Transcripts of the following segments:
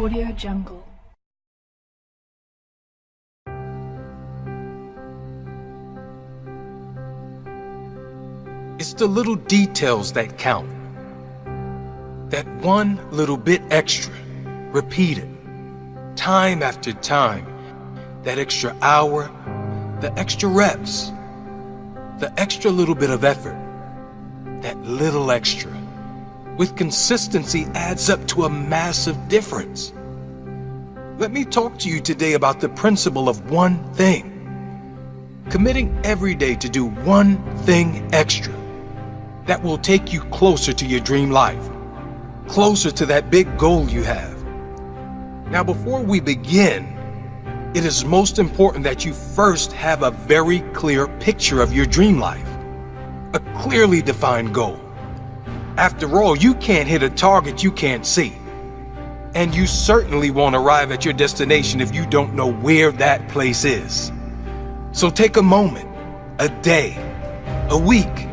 Audio Jungle. It's the little details that count. That one little bit extra, repeated, time after time. That extra hour, the extra reps, the extra little bit of effort. That little extra, with consistency, adds up to a massive difference. Let me talk to you today about the principle of one thing. Committing every day to do one thing extra that will take you closer to your dream life, closer to that big goal you have. Now, before we begin, it is most important that you first have a very clear picture of your dream life, a clearly defined goal. After all, you can't hit a target you can't see. And you certainly won't arrive at your destination if you don't know where that place is. So take a moment, a day, a week,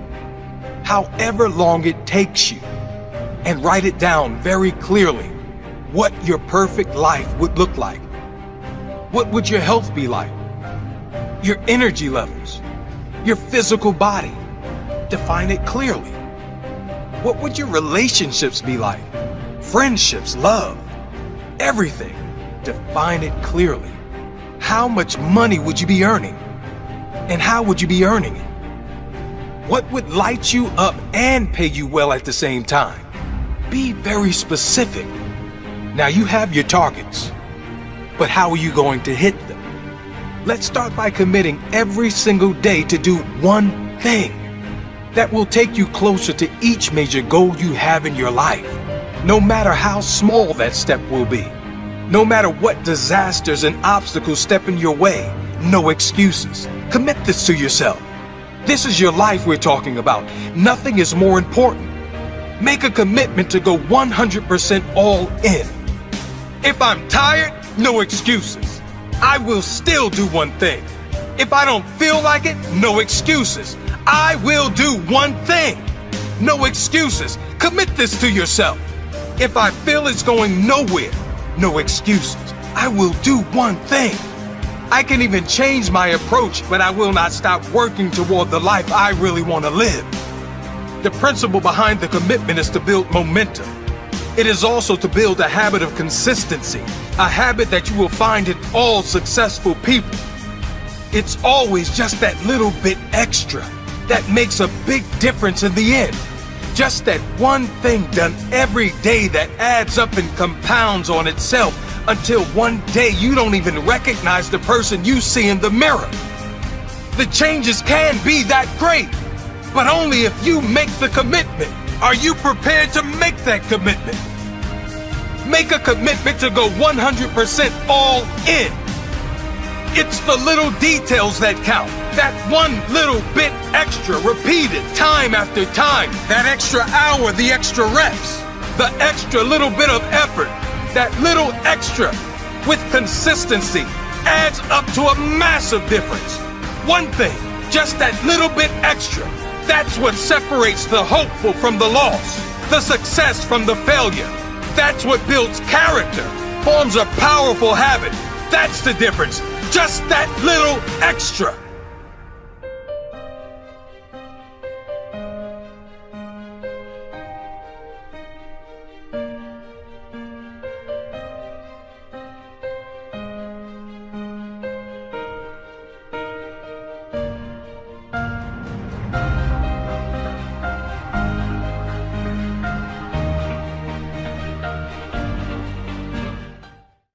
however long it takes you, and write it down very clearly what your perfect life would look like. What would your health be like? Your energy levels, your physical body. Define it clearly. What would your relationships be like? Friendships, love, everything. Define it clearly. How much money would you be earning? And how would you be earning it? What would light you up and pay you well at the same time? Be very specific. Now you have your targets, but how are you going to hit them? Let's start by committing every single day to do one thing that will take you closer to each major goal you have in your life, no matter how small that step will be. No matter what disasters and obstacles step in your way, no excuses. Commit this to yourself. This is your life we're talking about. Nothing is more important. Make a commitment to go 100% all in. If I'm tired, no excuses. I will still do one thing. If I don't feel like it, no excuses. I will do one thing. No excuses. Commit this to yourself. If I feel it's going nowhere, no excuses. I will do one thing. I can even change my approach, but I will not stop working toward the life I really want to live. The principle behind the commitment is to build momentum. It is also to build a habit of consistency, a habit that you will find in all successful people. It's always just that little bit extra that makes a big difference in the end. Just that one thing done every day that adds up and compounds on itself until one day you don't even recognize the person you see in the mirror. The changes can be that great, but only if you make the commitment. Are you prepared to make that commitment? Make a commitment to go 100% all in. It's the little details that count. That one little bit extra, repeated time after time. That extra hour, the extra reps. The extra little bit of effort. That little extra with consistency adds up to a massive difference. One thing, just that little bit extra. That's what separates the hopeful from the lost, the success from the failure. That's what builds character, forms a powerful habit. That's the difference. Just that little extra.